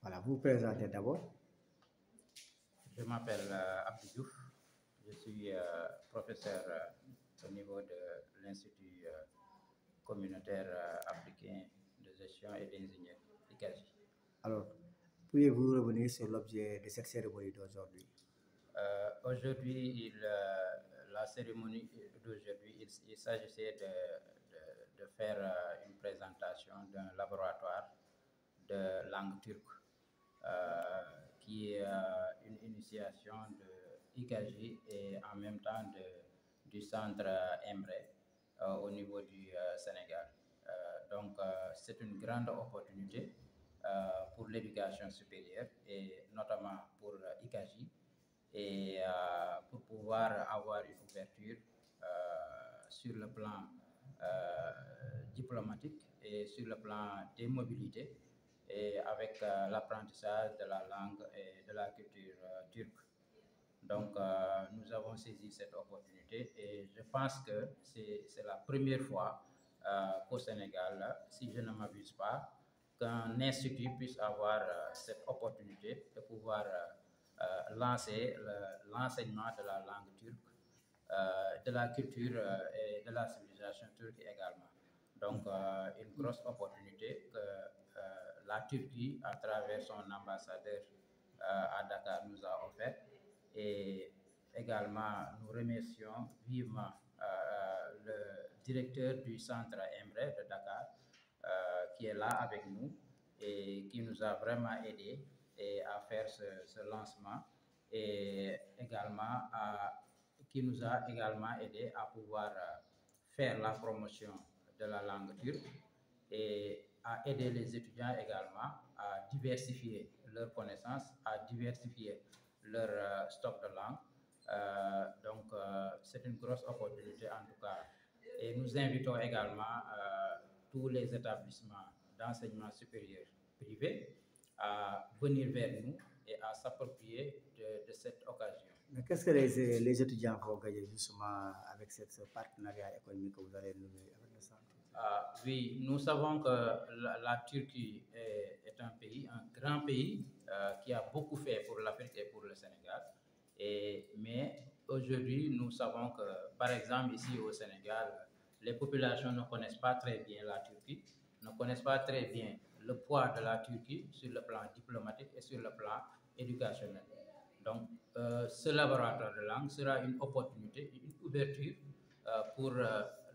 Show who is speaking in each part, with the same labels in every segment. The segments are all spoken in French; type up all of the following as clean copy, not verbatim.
Speaker 1: Voilà, vous vous présentez d'abord.
Speaker 2: Je m'appelle Abdou Diouf. Je suis professeur au niveau de l'Institut communautaire africain de gestion et d'ingénierie, ICAGI.
Speaker 1: Alors, pouvez-vous revenir sur l'objet de cette cérémonie d'aujourd'hui?
Speaker 2: Aujourd'hui, la cérémonie d'aujourd'hui, il s'agissait de faire une présentation d'un laboratoire de langue turque qui est une initiation de ICAGI et en même temps du centre Embre au niveau du Sénégal. C'est une grande opportunité pour l'éducation supérieure et notamment pour ICAGI et pour pouvoir avoir une ouverture sur le plan diplomatique et sur le plan des mobilités et avec l'apprentissage de la langue et de la culture turque. Donc, nous avons saisi cette opportunité et je pense que c'est la première fois qu'au Sénégal, si je ne m'abuse pas, qu'un institut puisse avoir cette opportunité de pouvoir lancer l'enseignement de la langue turque, de la culture et de la civilisation turque également. Donc, une grosse opportunité que la Turquie, à travers son ambassadeur à Dakar, nous a offert. Et également, nous remercions vivement le directeur du centre Embre de Dakar, qui est là avec nous et qui nous a vraiment aidés à faire ce lancement et également qui nous a également aidé à pouvoir faire la promotion de la langue turque et à aider les étudiants également à diversifier leurs connaissances, à diversifier leur stock de langue. C'est une grosse opportunité en tout cas. Et nous invitons également tous les établissements d'enseignement supérieur privés à venir vers nous et à s'approprier de cette occasion.
Speaker 1: Mais qu'est-ce que les étudiants vont gagner justement avec ce partenariat économique que vous allez nouer avec le centre?
Speaker 2: Oui, nous savons que la Turquie est un pays, un grand pays qui a beaucoup fait pour l'Afrique et pour le Sénégal. Mais aujourd'hui, nous savons que, par exemple, ici au Sénégal, les populations ne connaissent pas très bien la Turquie, ne connaissent pas très bien le poids de la Turquie sur le plan diplomatique et sur le plan éducationnel. Donc, ce laboratoire de langue sera une opportunité, une ouverture pour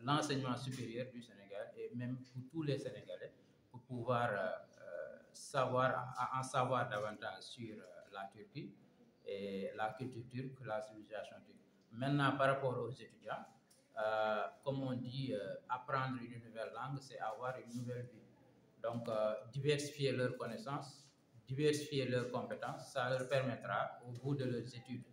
Speaker 2: l'enseignement supérieur du Sénégal et même pour tous les Sénégalais pour pouvoir en savoir davantage sur la Turquie et la culture turque, la civilisation turque. Maintenant, par rapport aux étudiants, comme on dit, apprendre une nouvelle langue, c'est avoir une nouvelle vie. Donc, diversifier leurs connaissances, diversifier leurs compétences, ça leur permettra, au bout de leurs études,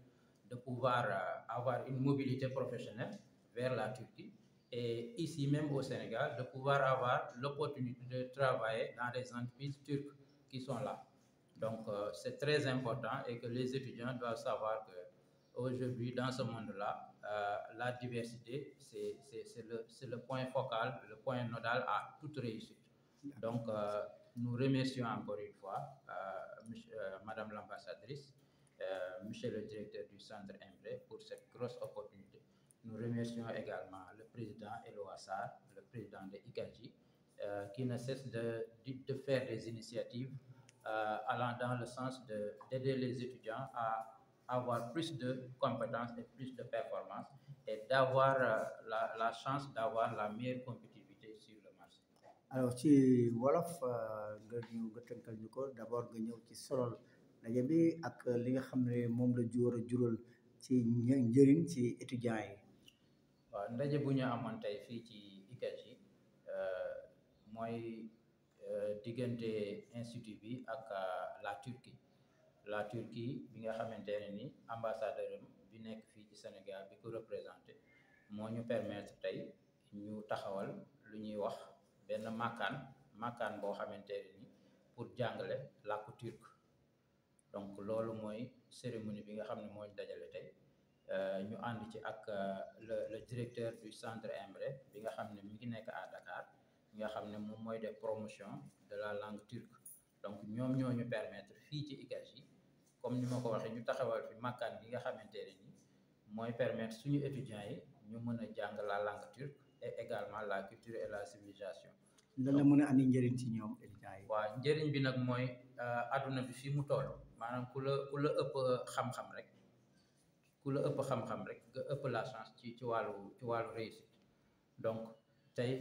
Speaker 2: de pouvoir avoir une mobilité professionnelle vers la Turquie et ici même au Sénégal, de pouvoir avoir l'opportunité de travailler dans des entreprises turques qui sont là. Donc, c'est très important et que les étudiants doivent savoir qu'aujourd'hui, dans ce monde-là, la diversité, c'est le point focal, le point nodal à toute réussite. Donc, nous remercions encore une fois Madame l'ambassadrice, Monsieur le directeur du centre Embre pour cette grosse opportunité. Nous remercions également le président Elo Assar, le président de ICAGI, qui ne cesse de faire des initiatives allant dans le sens d'aider les étudiants à avoir plus de compétences et plus de performances et d'avoir la chance d'avoir la meilleure compétitivité sur le marché.
Speaker 1: Alors ci wolof nga tënkal ñu ko d'abord nga ñëw ci solol ndaje bi ak li nga xam ne moom la jural ci njëriñ ci étudiants yi.
Speaker 2: waaw ndaje bu ñu amoon tey fii ci ICAGI mooy diggante institut bi ak la Turquie bi nga xamante ne ni ambassadeur bi nekk fii ci Sénégal bi ko représenté moo ñu permettre tey ñu taxawal lu ñuy wax benn makkaan boo xamante ne ni pour jàngale làkku turc donc loolu mooy cérémonie bi nga xam ne moo ñu dajale tey ñu ànd ci ak le directeur du centre Embre bi nga xam ne mi ngi nekk à Dakar nga xam ne moom mooy def promotion de la langue turque donc ñoom ñoo ñu permettre fii ci ICAJ yi comme ni ma ko waxee ñu taxawal fi makkaan bi nga xamante ne ni mooy permettre suñu étudiants yi ñu mën a jàng la langue turque et également la culture et la civilisation.
Speaker 1: lan la mën a andi njëriñ ci ñoom étudiants yi.
Speaker 2: waaw njëriñ bi nag mooy adduna bi fii mu toll maanaam ku la ëpp xam-xam rek nga ëpp la chance ci wàllu réussite donc tey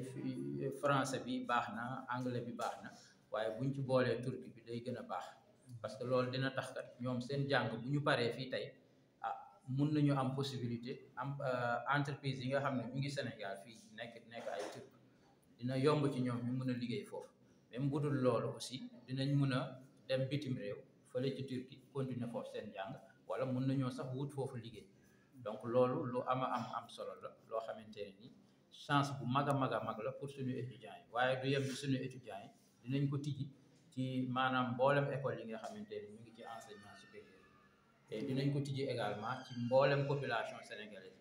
Speaker 2: français bi baax na anglais bi baax na waaye buñ ci boolee turki bi day gën a baax parce que loolu dina tax kat ñoom seen jàng bu ñu paree fii tey mun nañu am possibilité am entreprise yi nga xam ne ñu ngi Sénégal fii nekk ay turc dina yomb ci ñoom ñu mën a liggéey foofu même bu dul loolu aussi dinañ mën a dem bitim réew fële ci Turquie continuer foofu seen jàng wala mën nañoo sax wut foofu liggéey donc loolu lu am solo la loo xamante ne ni chance bu mag a mag la pour suñu étudiants yi waaye du yem ci suñu étudiants yi dinañ ko tijji ci maanaam mboolem école yi nga xamante ne ñu ngi ci enseignement supérieur te dinañ ko tijji également ci mboolem population sénégalaise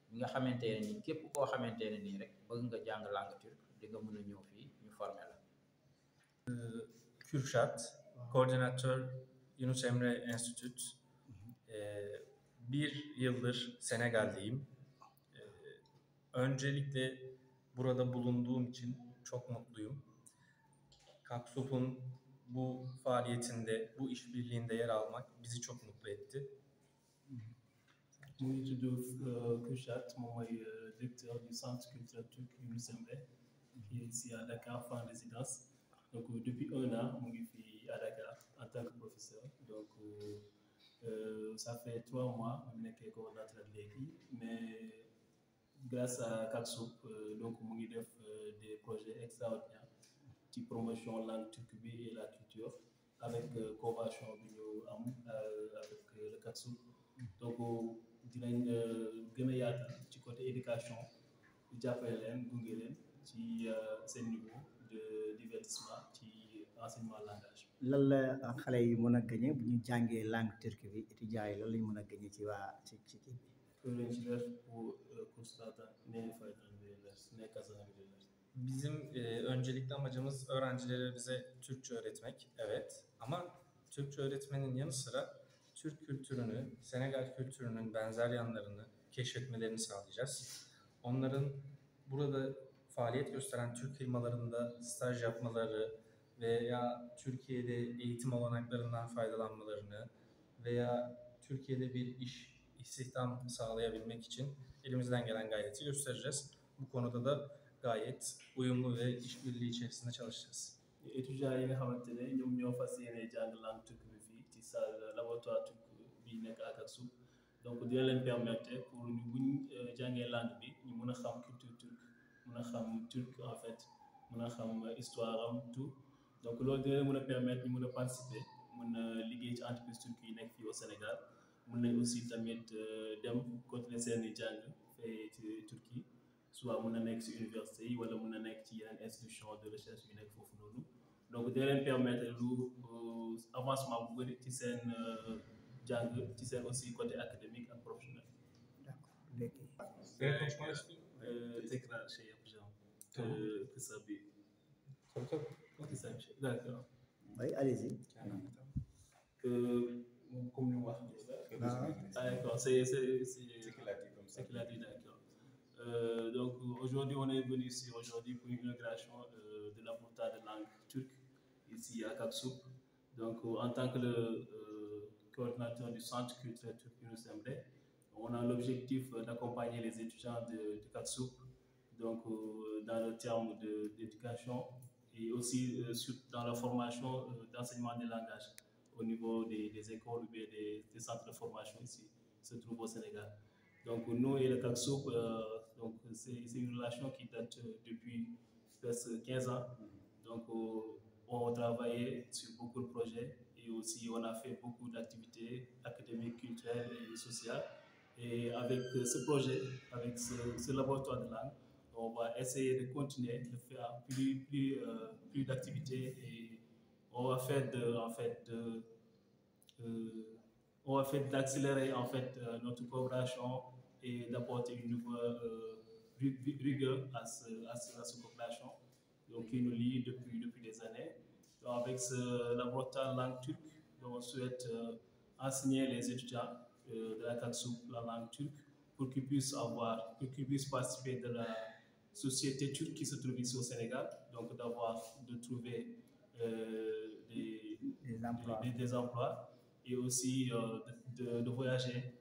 Speaker 2: bi nga xamante ne ni képp koo xamante ne nii rek bëgg nga jàng langue turque di nga mën a ñëw fii ñu former la.
Speaker 3: Kürşat, koordinatör Yunus Emre Enstitüt. Bir yıldır Senegal'deyim. Öncelikle burada bulunduğum için çok mutluyum. KAKSUP'un bu faaliyetinde, bu işbirliğinde yer almak bizi çok mutlu etti.
Speaker 4: mu ngi tudd Kürşat moom mooy directeur du centre culturel turc Yunus Emre qui est ici à Dakar en résidence donc depuis 1 an mu ngi fii à Dakar en tant que professeur donc ça fait 3 mois mu nekkee coordinateur léegi mais grâce à KAKSUP donc mu ngi def des projets extraordinaires ci promotion langue turque bi et la culture avec convention bi ñu am avec le KAKSUP donc dinañ gën a yaatal ci côté éducation jàppale leen gunge leen ci seen niveau de divertissement ci enseignement langage.
Speaker 1: lan la xale yi mën a gagné bu ñu jàngee langue turque bi étudiants yi lan lañ mën a gagné ci ci kii bi.
Speaker 4: Öğrenciler bu kurslarda ne faydalanabilirler, ne kazanabilirler?
Speaker 3: Bizim öncelikli amacımız öğrencilere bize Türkçe öğretmek, evet. Ama Türkçe öğretmenin yanı sıra Türk kültürünü, Senegal kültürünün benzer yanlarını keşfetmelerini sağlayacağız. Onların burada faaliyet gösteren Türk firmalarında staj yapmaları veya Türkiye'de eğitim olanaklarından faydalanmalarını veya Türkiye'de bir istihdam sağlayabilmek için elimizden gelen gayreti göstereceğiz. Bu konuda da gayet uyumlu ve işbirliği içerisinde çalışacağız.
Speaker 4: Étudiants yi nga xamante ne ñoom ñoo fas yéene jàng langue turque bi fii ci salle laboratoire turque bi nekk ak KAKSUP donc dina leen permettre pour ñu buñ jàngee langue bi ñu mën a xam culture turque mën a xam turque en fait mën a xam histoire am tout donc loolu dina leen mën a permettre ñu mën a participer mën a liggéey ci entreprise turque yi nekk fii au Sénégal mën nañ aussi tamit dem continuer seen i jàng fee ci Turquie soit mën na nekk ci université yi wala mën na nekk ci yeneen institution de recherche yu nekk foofu noonu donc dina leen permettre lu avancement bu bëri ci seen jàng ci seen aussi côté académique ak professionnel. Tekrar şey yapacağım. Kısa bir. Kısa bir şey. D'accord.
Speaker 1: Oui, allez-y.
Speaker 4: Comme nous voir. D'accord, c'est qu'il a dit, d'accord. Donc aujourd'hui, on est venu ici aujourd'hui pour une inauguration de la laboratoire de langue turque ici à KAKSUP. Donc en tant que le coordinateur du centre culturel turc Yunus Emre, on a l'objectif d'accompagner les étudiants de KAKSUP donc dans le terme d'éducation et aussi dans la formation d'enseignement des langages au niveau des écoles ou des centres de formation ici qui se trouvent au Sénégal. Donc nous et le KAKSUP, donc c'est une relation qui date depuis presque 15 ans. Donc on travaillait sur beaucoup de projets et aussi on a fait beaucoup d'activités académiques, culturelles et sociales. Et avec ce projet, avec ce laboratoire de langue, on va essayer de continuer de faire plus d'activités et on va faire d'accélérer en fait notre coopération et d'apporter une nouvelle rigueur à cette coopération donc qui nous lie depuis des années Donc, avec ce laboratoire langue turque, on souhaite enseigner les étudiants de la CACSOUP la langue turque pour qu'ils puissent participer de la société turque qui se trouve ici au Sénégal, donc de trouver des emplois et aussi de voyager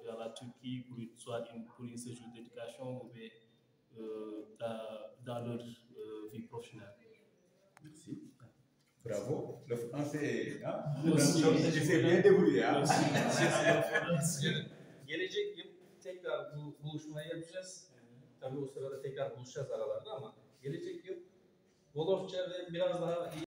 Speaker 4: vers la Turquie pour une séjour d'éducation ou bien dans leur vie professionnelle.
Speaker 5: Merci. Bravo. Le français, hein?
Speaker 4: Merci.
Speaker 5: C'est bien débrouillé. Hein?
Speaker 3: Gelecek yıl tekrar bu buluşmayı yapacağız. Tabii o sırada tekrar buluşacağız aralarda ama gelecek yıl Volofça ve biraz daha iyi